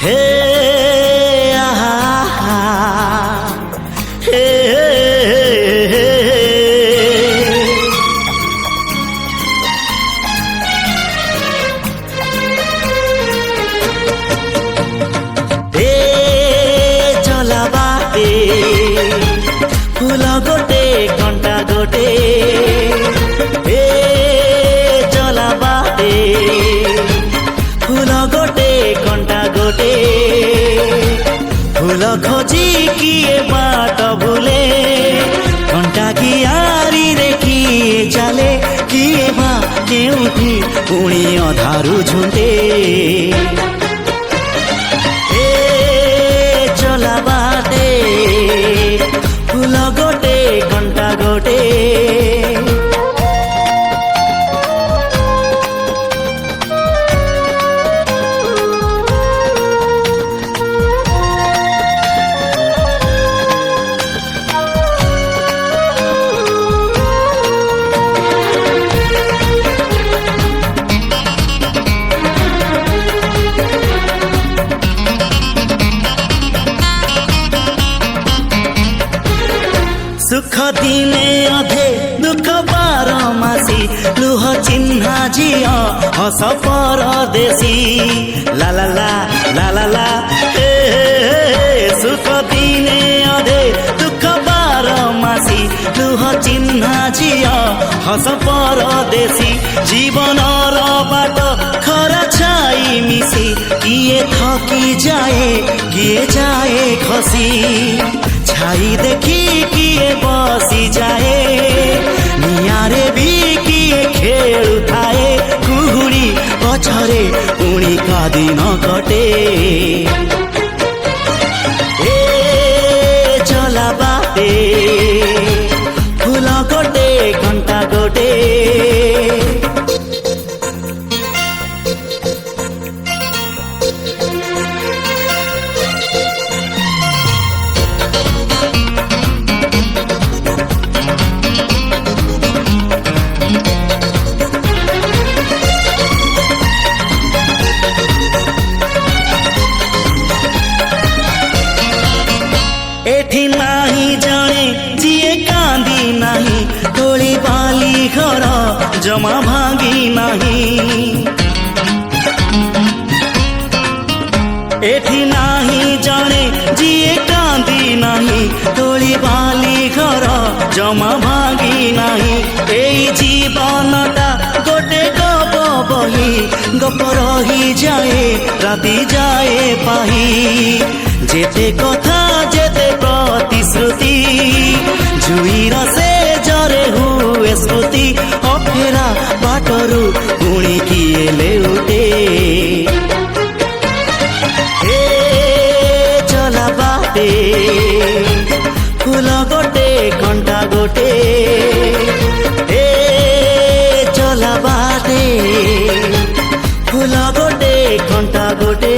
हे आहा हे चला बाटे फूल गोटे कंटा गोटे चला बाटे फूल गोटे कंटा गोटे फूल खोजी किए बाट भूले कंटा कियारी रे किए चले किए बा केउठी पुणी अधारू झुंटे चला बाटे फूल गोटे कंटा गोटे सुख दिने अधे दुख बारमासी लुह चिन्हा झिଅ हस परदेशी ला ला ला ला ला ला हे सुख दिने अधे दुख बारमासी लुह चिन्हा झिଅ हस परदेशी जीवन बाट खरा छाई मिसी किए थकी जाए किए जाए खसी छाई देखी किए बसी जाए नियारे भी किए खेलु थाए कुहुड़ी पछरे पुणी का दिन कटे चला बाटे फूल गोटे कंटा गोटे एठी नाही जाने जिए कांदी नाही तोली बाली घर जमा भांगी नाही एठी नाही जाने जिए कांदी नाही तोली बाली घर जमा भांगी नाही एई जीवनटा गोटे गप बही गप रही जाए राति जाए पाही जेते कथा जेते प्रतिश्रुति जुईर से जरे हुए स्मृति अफेरा बाटरू पुणी किए लेउटे चला बाटे फूल गोटे कंटा गोटे चला बाटे फूल गोटे कंटा गोटे।